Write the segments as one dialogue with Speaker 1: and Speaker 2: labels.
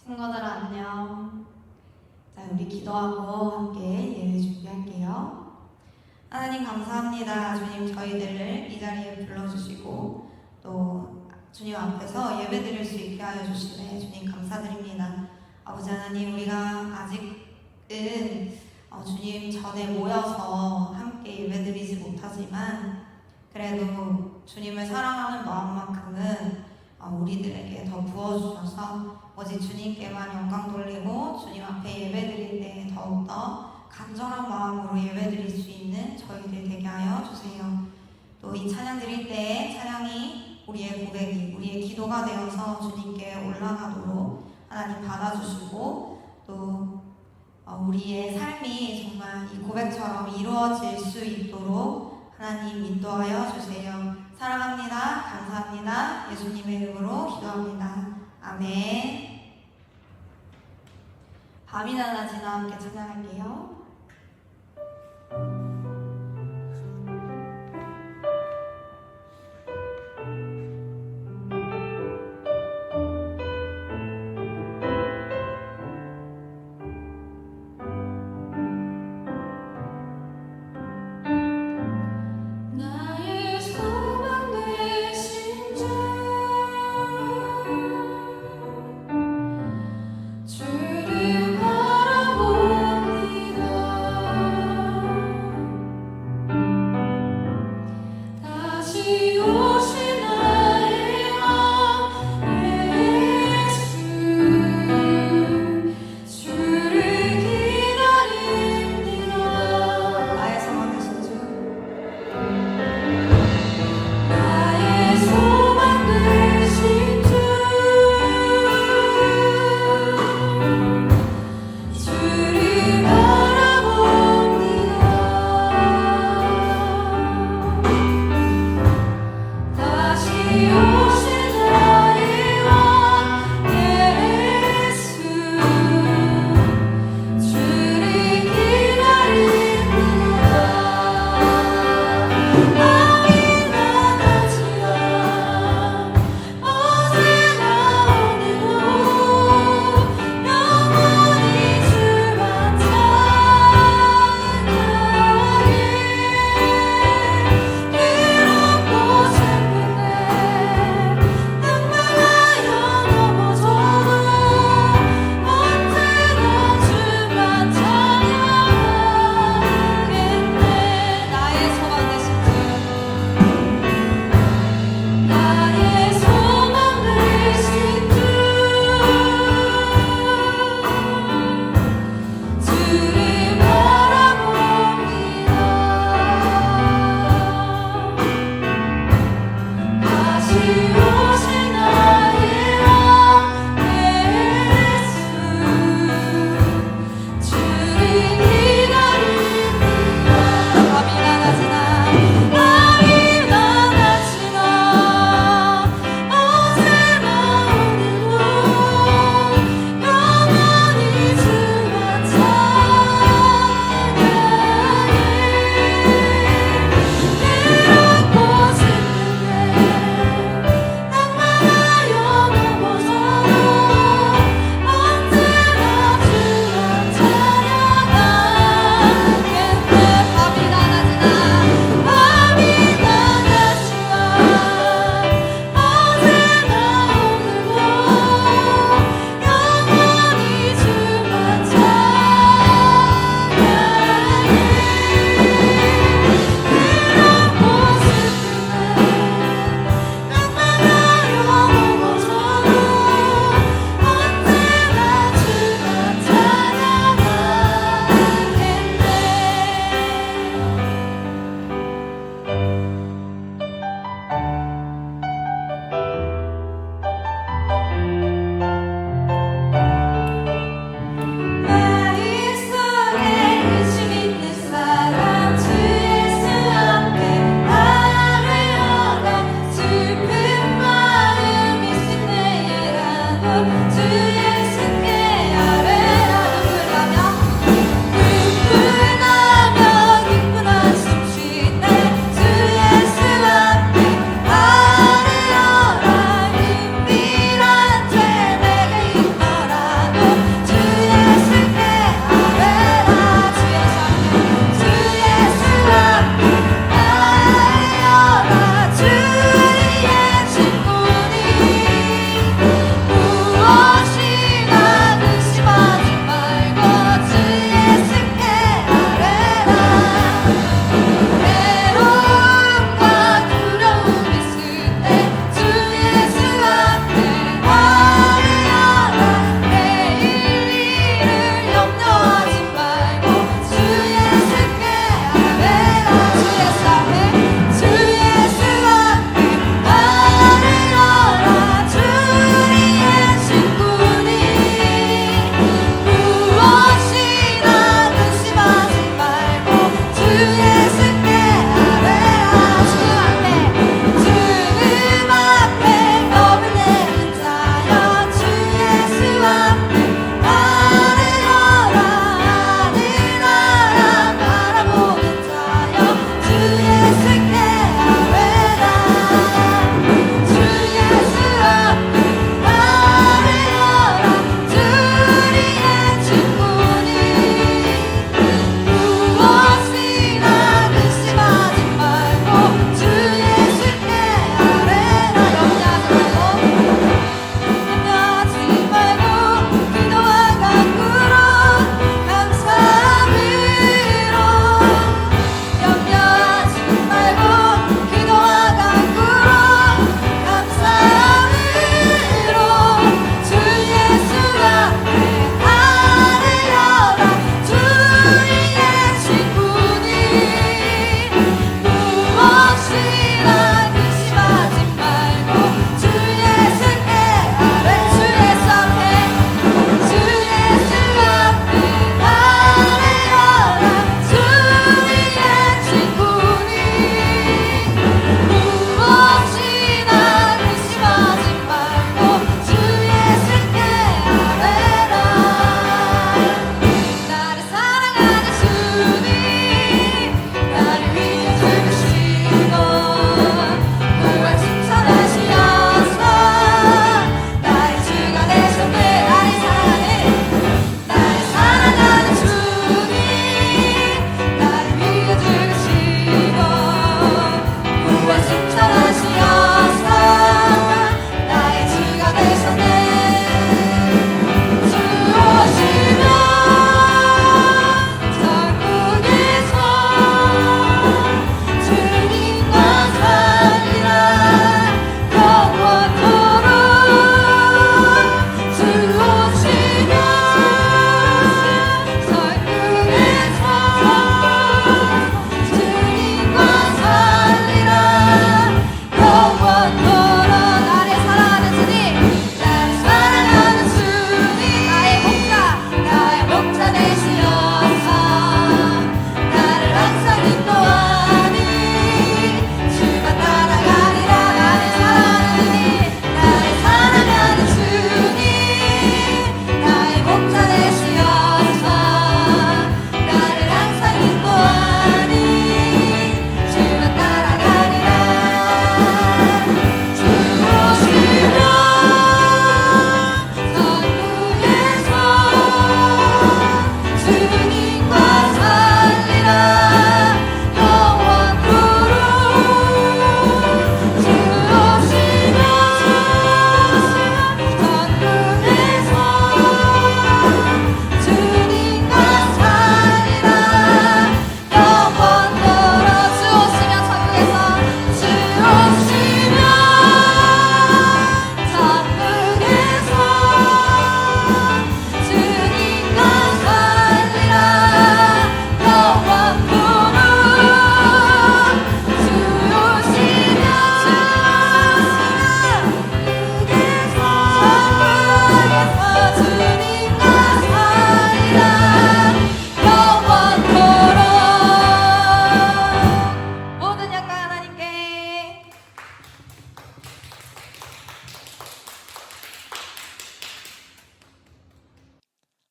Speaker 1: 친구들 안녕. 자, 우리 기도하고 함께 예배 준비할게요. 하나님 감사합니다. 주님 저희들을 이 자리에 불러주시고 또 주님 앞에서 예배 드릴 수 있게 하여 주시네 주님 감사드립니다. 아버지 하나님 우리가 아직은 주님 전에 모여서 함께 예배 드리지 못하지만 그래도 주님을 사랑하는 마음만큼은 우리들에게 더 부어주셔서 오직 주님께만 영광 돌리고 주님 앞에 예배 드릴 때 더욱더 간절한 마음으로 예배 드릴 수 있는 저희들 되게 하여 주세요. 또 이 찬양 드릴 때 찬양이 우리의 고백이 우리의 기도가 되어서 주님께 올라가도록 하나님 받아주시고 또 우리의 삶이 정말 이 고백처럼 이루어질 수 있도록 하나님 인도하여 주세요. 사랑합니다. 감사합니다. 예수님의 이름으로 기도합니다. 아멘. 밤이나 낮이나 함께 찬양할게요.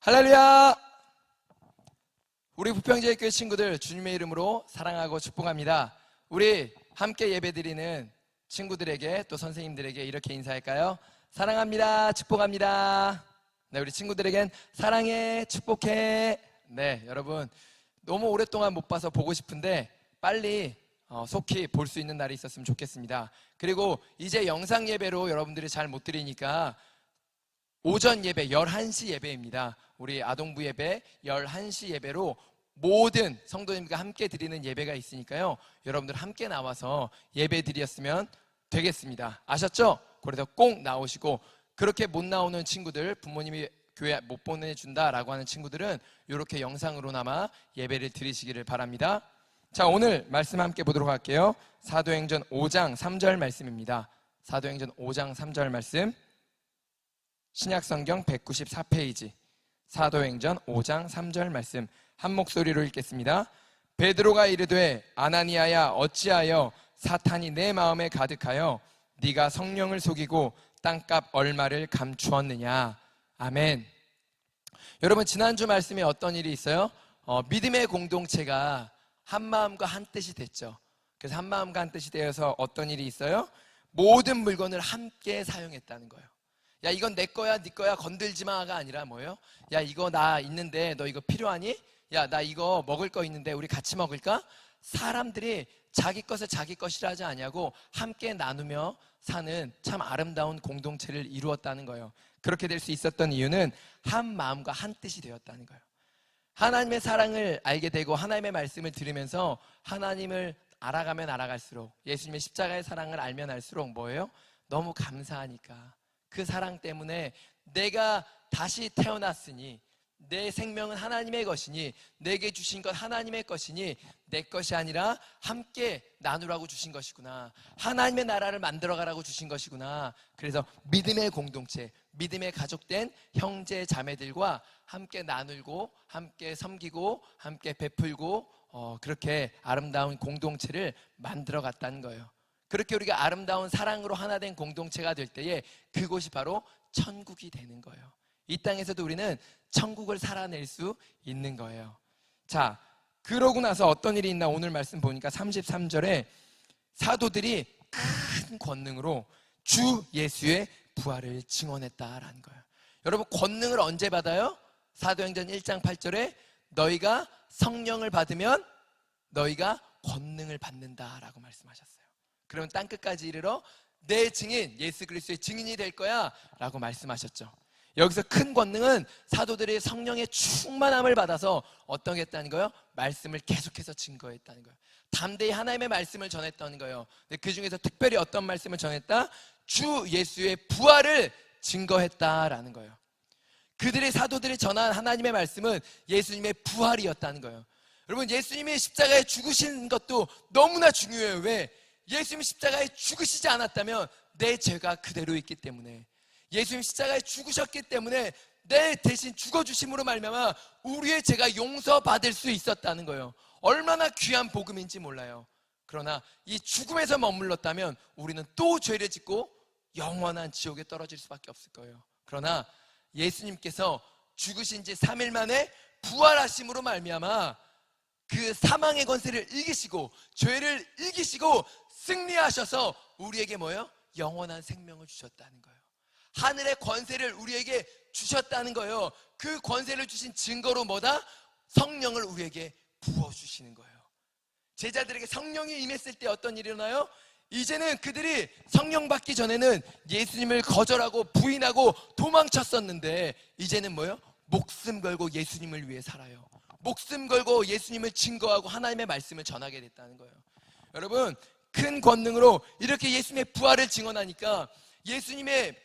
Speaker 2: 할렐루야! 우리 부평제일교회 친구들 주님의 이름으로 사랑하고 축복합니다. 우리 함께 예배드리는 친구들에게 또 선생님들에게 이렇게 인사할까요? 사랑합니다. 축복합니다. 네, 우리 친구들에겐 사랑해, 축복해. 네, 여러분 너무 오랫동안 못 봐서 보고 싶은데 빨리 속히 볼 수 있는 날이 있었으면 좋겠습니다. 그리고 이제 영상 예배로 여러분들이 잘 못 드리니까 오전 예배 11시 예배입니다. 우리 아동부 예배 11시 예배로 모든 성도님과 함께 드리는 예배가 있으니까요, 여러분들 함께 나와서 예배 드렸으면 되겠습니다. 아셨죠? 그래서 꼭 나오시고, 그렇게 못 나오는 친구들, 부모님이 교회 못 보내준다라고 하는 친구들은 이렇게 영상으로나마 예배를 드리시기를 바랍니다. 자, 오늘 말씀 함께 보도록 할게요. 사도행전 5장 3절 말씀입니다. 사도행전 5장 3절 말씀, 신약성경 194페이지, 사도행전 5장 3절 말씀 한 목소리로 읽겠습니다. 베드로가 이르되 아나니아야, 어찌하여 사탄이 내 마음에 가득하여 네가 성령을 속이고 땅값 얼마를 감추었느냐. 아멘. 여러분, 지난주 말씀에 어떤 일이 있어요? 믿음의 공동체가 한 마음과 한 뜻이 됐죠. 그래서 한 마음과 한 뜻이 되어서 어떤 일이 있어요? 모든 물건을 함께 사용했다는 거예요. 야, 이건 내 거야, 네 거야, 건들지 마가 아니라 뭐예요? 야, 이거 나 있는데 너 이거 필요하니? 야, 나 이거 먹을 거 있는데 우리 같이 먹을까? 사람들이 자기 것을 자기 것이라 하지 아니하고 함께 나누며 사는 참 아름다운 공동체를 이루었다는 거예요. 그렇게 될 수 있었던 이유는 한 마음과 한 뜻이 되었다는 거예요. 하나님의 사랑을 알게 되고 하나님의 말씀을 들으면서 하나님을 알아가면 알아갈수록, 예수님의 십자가의 사랑을 알면 알수록 뭐예요? 너무 감사하니까, 그 사랑 때문에 내가 다시 태어났으니, 내 생명은 하나님의 것이니, 내게 주신 것 하나님의 것이니 내 것이 아니라 함께 나누라고 주신 것이구나, 하나님의 나라를 만들어가라고 주신 것이구나. 그래서 믿음의 공동체, 믿음의 가족된 형제 자매들과 함께 나누고 함께 섬기고 함께 베풀고 그렇게 아름다운 공동체를 만들어 갔다는 거예요. 그렇게 우리가 아름다운 사랑으로 하나 된 공동체가 될 때에 그곳이 바로 천국이 되는 거예요. 이 땅에서도 우리는 천국을 살아낼 수 있는 거예요. 자, 그러고 나서 어떤 일이 있나 오늘 말씀 보니까 33절에 사도들이 큰 권능으로 주 예수의 부활을 증언했다라는 거예요. 여러분, 권능을 언제 받아요? 사도행전 1장 8절에 너희가 성령을 받으면 너희가 권능을 받는다라고 말씀하셨어요. 그러면 땅끝까지 이르러 내 증인, 예수 그리스도의 증인이 될 거야 라고 말씀하셨죠. 여기서 큰 권능은 사도들이 성령의 충만함을 받아서 어떤 게 했다는 거예요? 말씀을 계속해서 증거했다는 거예요. 담대히 하나님의 말씀을 전했다는 거예요. 근데 그 중에서 특별히 어떤 말씀을 전했다? 주 예수의 부활을 증거했다라는 거예요. 그들이, 사도들이 전한 하나님의 말씀은 예수님의 부활이었다는 거예요. 여러분, 예수님이 십자가에 죽으신 것도 너무나 중요해요. 왜? 예수님이 십자가에 죽으시지 않았다면 내 죄가 그대로 있기 때문에, 예수님 십자가에 죽으셨기 때문에 내 대신 죽어주심으로 말미암아 우리의 죄가 용서받을 수 있었다는 거예요. 얼마나 귀한 복음인지 몰라요. 그러나 이 죽음에서 머물렀다면 우리는 또 죄를 짓고 영원한 지옥에 떨어질 수밖에 없을 거예요. 그러나 예수님께서 죽으신 지 3일 만에 부활하심으로 말미암아 그 사망의 권세를 이기시고 죄를 이기시고 승리하셔서 우리에게 뭐예요? 영원한 생명을 주셨다는 거예요. 하늘의 권세를 우리에게 주셨다는 거예요. 그 권세를 주신 증거로 뭐다? 성령을 우리에게 부어주시는 거예요. 제자들에게 성령이 임했을 때 어떤 일이 일어나요? 이제는 그들이 성령 받기 전에는 예수님을 거절하고 부인하고 도망쳤었는데 이제는 뭐예요? 목숨 걸고 예수님을 위해 살아요. 목숨 걸고 예수님을 증거하고 하나님의 말씀을 전하게 됐다는 거예요. 여러분, 큰 권능으로 이렇게 예수님의 부활을 증언하니까, 예수님의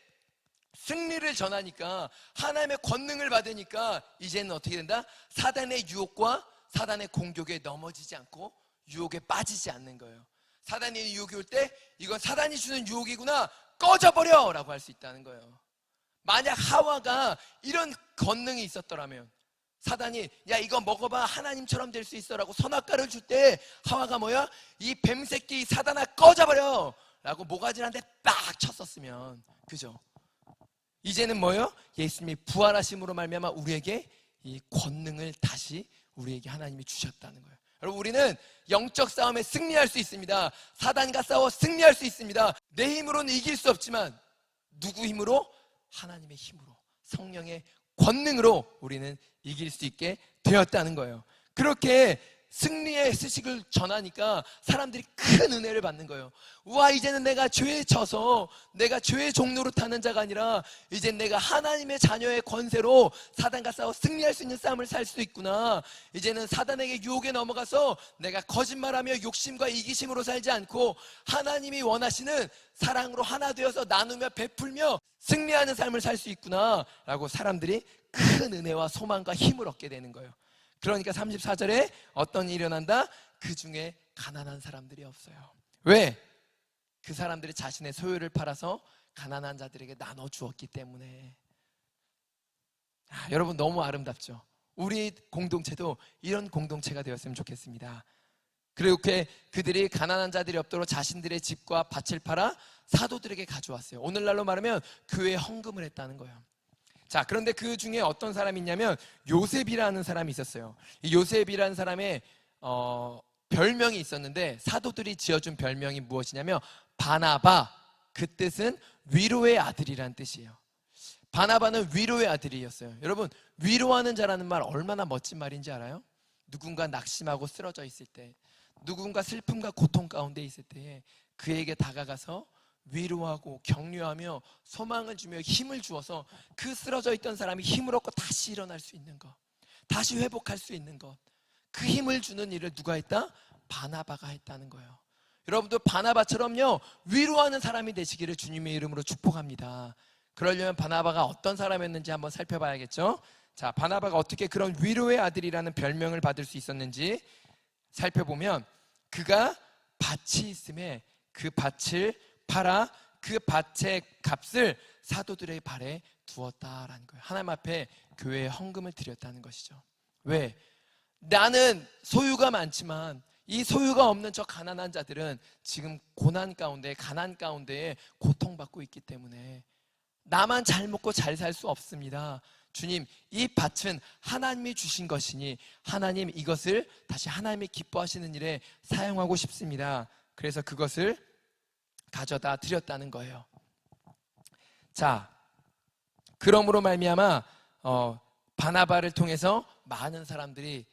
Speaker 2: 승리를 전하니까, 하나님의 권능을 받으니까 이제는 어떻게 된다? 사단의 유혹과 사단의 공격에 넘어지지 않고 유혹에 빠지지 않는 거예요. 사단의 유혹이 올 때 이건 사단이 주는 유혹이구나, 꺼져버려 라고 할 수 있다는 거예요. 만약 하와가 이런 권능이 있었더라면, 사단이 야 이거 먹어봐 하나님처럼 될 수 있어 라고 선악과를 줄 때 하와가 뭐야? 이 뱀새끼 사단아 꺼져버려 라고 모가지한테 빡 쳤었으면, 그죠? 이제는 뭐예요? 예수님이 부활하심으로 말미암아 우리에게 이 권능을 다시 우리에게 하나님이 주셨다는 거예요. 여러분, 우리는 영적 싸움에 승리할 수 있습니다. 사단과 싸워 승리할 수 있습니다. 내 힘으로는 이길 수 없지만 누구 힘으로? 하나님의 힘으로, 성령의 권능으로 우리는 이길 수 있게 되었다는 거예요. 그렇게 승리의 소식을 전하니까 사람들이 큰 은혜를 받는 거예요. 우와, 이제는 내가 죄에 져서 내가 죄의 종로로 타는 자가 아니라 이제 내가 하나님의 자녀의 권세로 사단과 싸워 승리할 수 있는 싸움을 살 수 있구나. 이제는 사단에게 유혹에 넘어가서 내가 거짓말하며 욕심과 이기심으로 살지 않고 하나님이 원하시는 사랑으로 하나 되어서 나누며 베풀며 승리하는 삶을 살 수 있구나 라고 사람들이 큰 은혜와 소망과 힘을 얻게 되는 거예요. 그러니까 34절에 어떤 일이 일어난다? 그 중에 가난한 사람들이 없어요. 왜? 그 사람들이 자신의 소유를 팔아서 가난한 자들에게 나눠주었기 때문에. 여러분, 너무 아름답죠? 우리 공동체도 이런 공동체가 되었으면 좋겠습니다. 그렇게 그들이 가난한 자들이 없도록 자신들의 집과 밭을 팔아 사도들에게 가져왔어요. 오늘날로 말하면 교회에 헌금을 했다는 거예요. 자, 그런데 그 중에 어떤 사람이 있냐면 요셉이라는 사람이 있었어요. 이 요셉이라는 사람의 별명이 있었는데 사도들이 지어준 별명이 무엇이냐면 바나바, 그 뜻은 위로의 아들이라는 뜻이에요. 바나바는 위로의 아들이었어요. 여러분, 위로하는 자라는 말 얼마나 멋진 말인지 알아요? 누군가 낙심하고 쓰러져 있을 때, 누군가 슬픔과 고통 가운데 있을 때에 그에게 다가가서 위로하고 격려하며 소망을 주며 힘을 주어서 그 쓰러져 있던 사람이 힘을 얻고 다시 일어날 수 있는 것, 다시 회복할 수 있는 것, 그 힘을 주는 일을 누가 했다? 바나바가 했다는 거예요. 여러분도 바나바처럼요 위로하는 사람이 되시기를 주님의 이름으로 축복합니다. 그러려면 바나바가 어떤 사람이었는지 한번 살펴봐야겠죠. 자, 바나바가 어떻게 그런 위로의 아들이라는 별명을 받을 수 있었는지 살펴보면, 그가 밭이 있음에 그 밭을 팔아 그 밭의 값을 사도들의 발에 두었다라는 거예요. 하나님 앞에 교회에 헌금을 드렸다는 것이죠. 왜? 나는 소유가 많지만 이 소유가 없는 저 가난한 자들은 지금 고난 가운데, 가난 가운데에 고통받고 있기 때문에 나만 잘 먹고 잘 살 수 없습니다. 주님, 이 밭은 하나님이 주신 것이니 하나님 이것을 다시 하나님이 기뻐하시는 일에 사용하고 싶습니다. 그래서 그것을 가져다 드렸다는 거예요. 자, 그러므로 말미암아 바나바를 통해서 많은 사람들이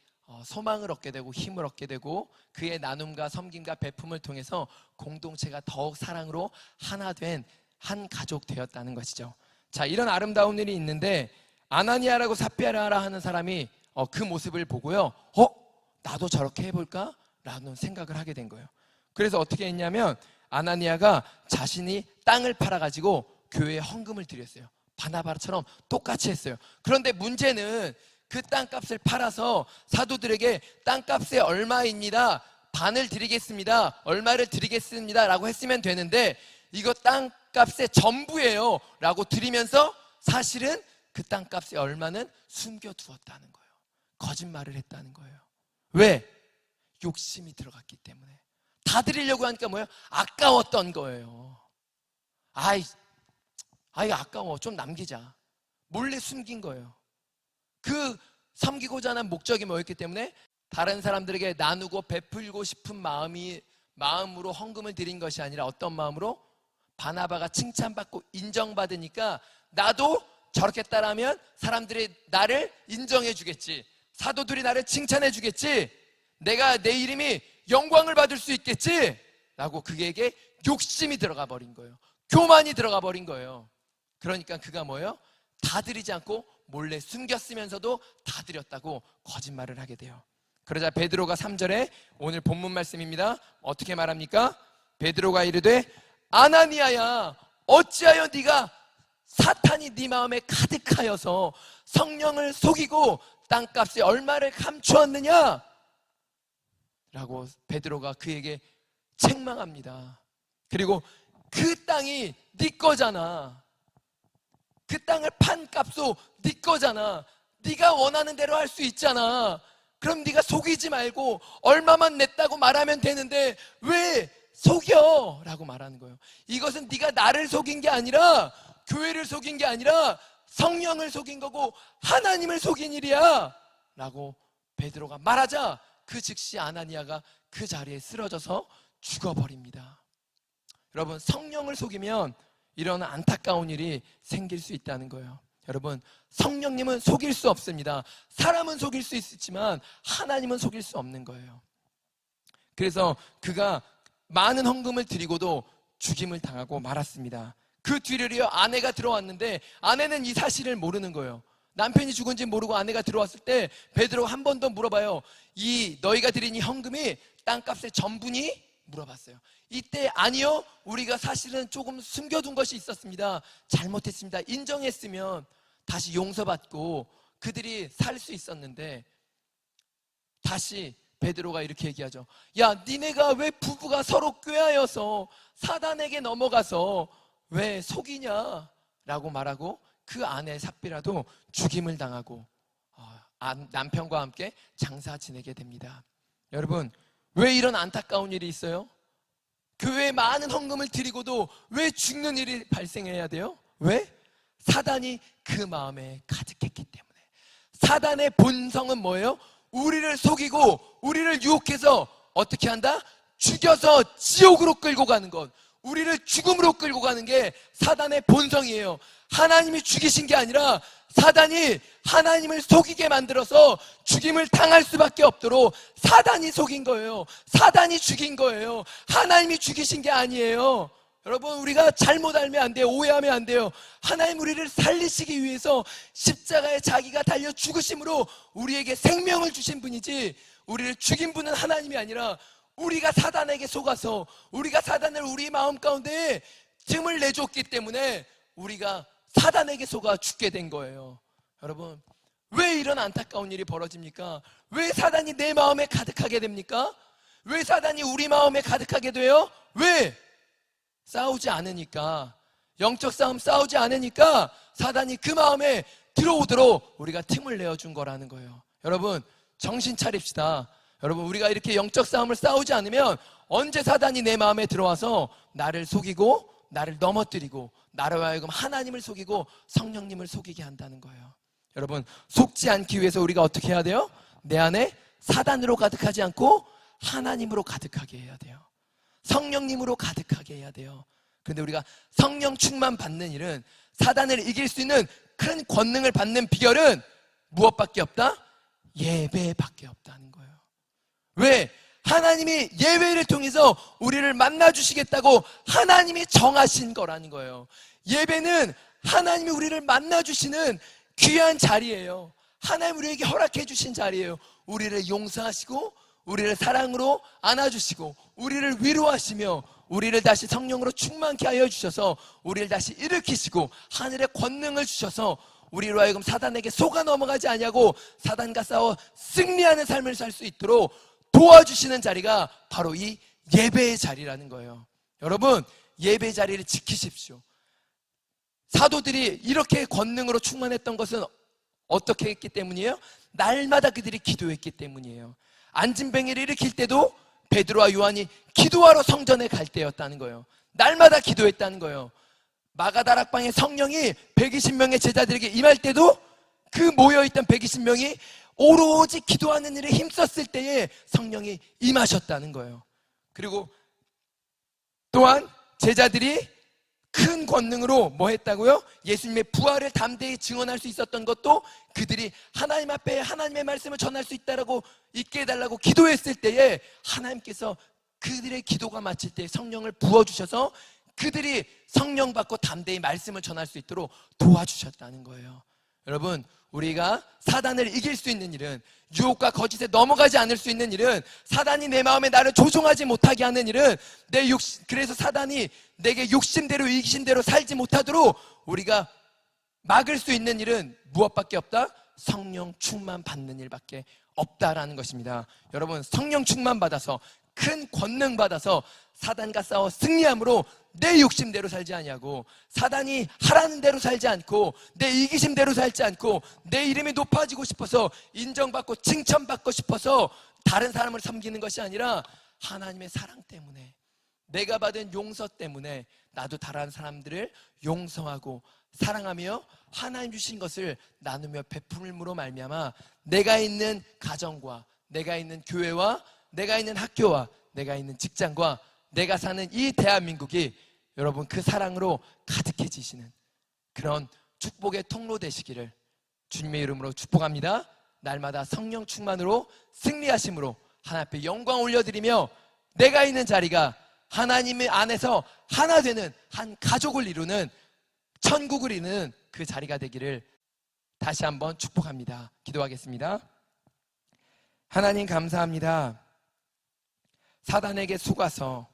Speaker 2: 소망을 얻게 되고 힘을 얻게 되고 그의 나눔과 섬김과 베품을 통해서 공동체가 더욱 사랑으로 하나 된 한 가족 되었다는 것이죠. 자, 이런 아름다운 일이 있는데 아나니아라고 삽비라라 하는 사람이 그 모습을 보고요, 나도 저렇게 해볼까? 라는 생각을 하게 된 거예요. 그래서 어떻게 했냐면 아나니아가 자신이 땅을 팔아가지고 교회에 헌금을 드렸어요. 바나바처럼 똑같이 했어요. 그런데 문제는 그 땅값을 팔아서 사도들에게 땅값에 얼마입니다, 반을 드리겠습니다, 얼마를 드리겠습니다 라고 했으면 되는데 이거 땅값의 전부예요 라고 드리면서 사실은 그 땅값의 얼마는 숨겨두었다는 거예요. 거짓말을 했다는 거예요. 왜? 욕심이 들어갔기 때문에. 다 드리려고 하니까 뭐예요? 아까웠던 거예요. 아이 아까워, 좀 남기자. 몰래 숨긴 거예요. 그 섬기고자 하는 목적이 뭐였기 때문에 다른 사람들에게 나누고 베풀고 싶은 마음으로 헌금을 드린 것이 아니라 어떤 마음으로? 바나바가 칭찬받고 인정받으니까 나도 저렇게 따라하면 사람들이 나를 인정해 주겠지, 사도들이 나를 칭찬해 주겠지, 내가 내 이름이 영광을 받을 수 있겠지 라고 그에게 욕심이 들어가 버린 거예요. 교만이 들어가 버린 거예요. 그러니까 그가 뭐예요? 다 드리지 않고 몰래 숨겼으면서도 다 드렸다고 거짓말을 하게 돼요. 그러자 베드로가 3절에 오늘 본문 말씀입니다. 어떻게 말합니까? 베드로가 이르되 아나니아야, 어찌하여 네가 사탄이 네 마음에 가득하여서 성령을 속이고 땅값에 얼마를 감추었느냐 라고 베드로가 그에게 책망합니다. 그리고 그 땅이 네 거잖아, 그 땅을 판 값도 네 거잖아, 네가 원하는 대로 할 수 있잖아, 그럼 네가 속이지 말고 얼마만 냈다고 말하면 되는데 왜 속여? 라고 말하는 거예요. 이것은 네가 나를 속인 게 아니라, 교회를 속인 게 아니라 성령을 속인 거고 하나님을 속인 일이야 라고 베드로가 말하자 그 즉시 아나니아가 그 자리에 쓰러져서 죽어버립니다. 여러분, 성령을 속이면 이런 안타까운 일이 생길 수 있다는 거예요. 여러분, 성령님은 속일 수 없습니다. 사람은 속일 수 있지만 하나님은 속일 수 없는 거예요. 그래서 그가 많은 헌금을 드리고도 죽임을 당하고 말았습니다. 그 뒤를 이어 아내가 들어왔는데 아내는 이 사실을 모르는 거예요. 남편이 죽은지 모르고 아내가 들어왔을 때 베드로가 한 번 더 물어봐요. 이 너희가 드린 이 헌금이 땅값의 전부니? 물어봤어요. 이때 아니요, 우리가 사실은 조금 숨겨둔 것이 있었습니다. 잘못했습니다. 인정했으면 다시 용서받고 그들이 살 수 있었는데, 다시 베드로가 이렇게 얘기하죠. 야, 니네가 왜 부부가 서로 꾀하여서 사단에게 넘어가서 왜 속이냐 라고 말하고 그 아내 삽비라도 죽임을 당하고 남편과 함께 장사 지내게 됩니다. 여러분, 왜 이런 안타까운 일이 있어요? 교회에 많은 헌금을 드리고도 왜 죽는 일이 발생해야 돼요? 왜? 사단이 그 마음에 가득했기 때문에. 사단의 본성은 뭐예요? 우리를 속이고 우리를 유혹해서 어떻게 한다? 죽여서 지옥으로 끌고 가는 것, 우리를 죽음으로 끌고 가는 게 사단의 본성이에요. 하나님이 죽이신 게 아니라 사단이 하나님을 속이게 만들어서 죽임을 당할 수밖에 없도록 사단이 속인 거예요. 사단이 죽인 거예요. 하나님이 죽이신 게 아니에요. 여러분, 우리가 잘못 알면 안 돼요. 오해하면 안 돼요. 하나님 우리를 살리시기 위해서 십자가에 자기가 달려 죽으심으로 우리에게 생명을 주신 분이지, 우리를 죽인 분은 하나님이 아니라 우리가 사단에게 속아서, 우리가 사단을 우리 마음 가운데 틈을 내줬기 때문에 우리가 사단에게 속아 죽게 된 거예요. 여러분, 왜 이런 안타까운 일이 벌어집니까? 왜 사단이 내 마음에 가득하게 됩니까? 왜 사단이 우리 마음에 가득하게 돼요? 왜? 싸우지 않으니까, 영적 싸움 싸우지 않으니까 사단이 그 마음에 들어오도록 우리가 틈을 내어준 거라는 거예요. 여러분, 정신 차립시다. 여러분, 우리가 이렇게 영적 싸움을 싸우지 않으면 언제 사단이 내 마음에 들어와서 나를 속이고 나를 넘어뜨리고 나로 하여금 하나님을 속이고 성령님을 속이게 한다는 거예요. 여러분, 속지 않기 위해서 우리가 어떻게 해야 돼요? 내 안에 사단으로 가득하지 않고 하나님으로 가득하게 해야 돼요. 성령님으로 가득하게 해야 돼요. 그런데 우리가 성령 충만 받는 일은, 사단을 이길 수 있는 큰 권능을 받는 비결은 무엇밖에 없다? 예배밖에 없다는 거예요. 왜? 하나님이 예배를 통해서 우리를 만나주시겠다고 하나님이 정하신 거라는 거예요. 예배는 하나님이 우리를 만나주시는 귀한 자리예요. 하나님 우리에게 허락해 주신 자리예요. 우리를 용서하시고 우리를 사랑으로 안아주시고 우리를 위로하시며 우리를 다시 성령으로 충만케 하여 주셔서 우리를 다시 일으키시고 하늘의 권능을 주셔서 우리로 하여금 사단에게 속아 넘어가지 아니하고 사단과 싸워 승리하는 삶을 살 수 있도록 도와주시는 자리가 바로 이 예배의 자리라는 거예요. 여러분, 예배 자리를 지키십시오. 사도들이 이렇게 권능으로 충만했던 것은 어떻게 했기 때문이에요? 날마다 그들이 기도했기 때문이에요. 안진뱅이를 일으킬 때도 베드로와 요한이 기도하러 성전에 갈 때였다는 거예요. 날마다 기도했다는 거예요. 마가다락방에 성령이 120명의 제자들에게 임할 때도 그 모여있던 120명이 오로지 기도하는 일에 힘썼을 때에 성령이 임하셨다는 거예요. 그리고 또한 제자들이 큰 권능으로 뭐 했다고요? 예수님의 부활을 담대히 증언할 수 있었던 것도 그들이 하나님 앞에 하나님의 말씀을 전할 수 있다라고 있게 해달라고 기도했을 때에 하나님께서 그들의 기도가 마칠 때 성령을 부어주셔서 그들이 성령 받고 담대히 말씀을 전할 수 있도록 도와주셨다는 거예요. 여러분, 우리가 사단을 이길 수 있는 일은, 유혹과 거짓에 넘어가지 않을 수 있는 일은, 사단이 내 마음에 나를 조종하지 못하게 하는 일은, 그래서 사단이 내게 욕심대로 이기심대로 살지 못하도록 우리가 막을 수 있는 일은 무엇밖에 없다? 성령 충만 받는 일밖에 없다라는 것입니다. 여러분, 성령 충만 받아서 큰 권능 받아서 사단과 싸워 승리함으로 내 욕심대로 살지 아니하고, 사단이 하라는 대로 살지 않고, 내 이기심대로 살지 않고, 내 이름이 높아지고 싶어서 인정받고 칭찬받고 싶어서 다른 사람을 섬기는 것이 아니라 하나님의 사랑 때문에, 내가 받은 용서 때문에 나도 다른 사람들을 용서하고 사랑하며 하나님 주신 것을 나누며 베풀음으로 말미암아 내가 있는 가정과 내가 있는 교회와 내가 있는 학교와 내가 있는 직장과 내가 사는 이 대한민국이 여러분 그 사랑으로 가득해지시는 그런 축복의 통로 되시기를 주님의 이름으로 축복합니다. 날마다 성령 충만으로 승리하심으로 하나님 앞에 영광 올려드리며 내가 있는 자리가 하나님의 안에서 하나 되는 한 가족을 이루는 천국을 이루는 그 자리가 되기를 다시 한번 축복합니다. 기도하겠습니다. 하나님 감사합니다. 사단에게 속아서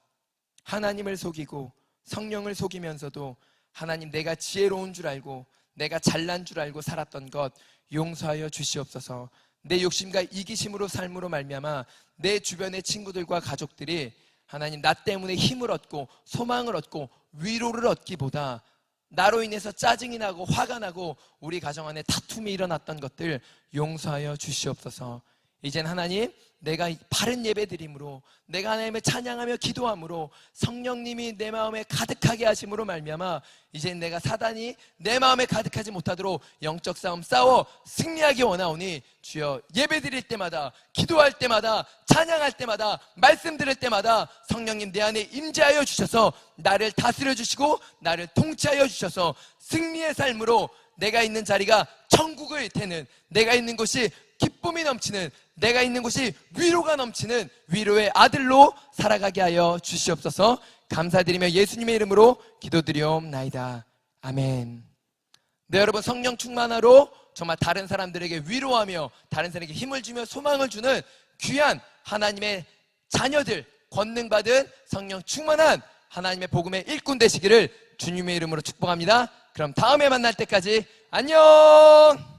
Speaker 2: 하나님을 속이고 성령을 속이면서도 하나님 내가 지혜로운 줄 알고 내가 잘난 줄 알고 살았던 것 용서하여 주시옵소서. 내 욕심과 이기심으로 삶으로 말미암아 내 주변의 친구들과 가족들이 하나님 나 때문에 힘을 얻고 소망을 얻고 위로를 얻기보다 나로 인해서 짜증이 나고 화가 나고 우리 가정 안에 다툼이 일어났던 것들 용서하여 주시옵소서. 이젠 하나님 내가 바른 예배 드림으로 내가 하나님을 찬양하며 기도함으로 성령님이 내 마음에 가득하게 하심으로 말미암아 이젠 내가 사단이 내 마음에 가득하지 못하도록 영적 싸움 싸워 승리하기 원하오니 주여 예배 드릴 때마다 기도할 때마다 찬양할 때마다 말씀 들을 때마다 성령님 내 안에 임재하여 주셔서 나를 다스려 주시고 나를 통치하여 주셔서 승리의 삶으로 내가 있는 자리가 천국을 되는 내가 있는 곳이 기쁨이 넘치는 내가 있는 곳이 위로가 넘치는 위로의 아들로 살아가게 하여 주시옵소서. 감사드리며 예수님의 이름으로 기도드리옵나이다. 아멘. 네, 여러분 성령 충만하로 정말 다른 사람들에게 위로하며 다른 사람에게 힘을 주며 소망을 주는 귀한 하나님의 자녀들 권능받은 성령 충만한 하나님의 복음의 일꾼 되시기를 주님의 이름으로 축복합니다. 그럼 다음에 만날 때까지 안녕.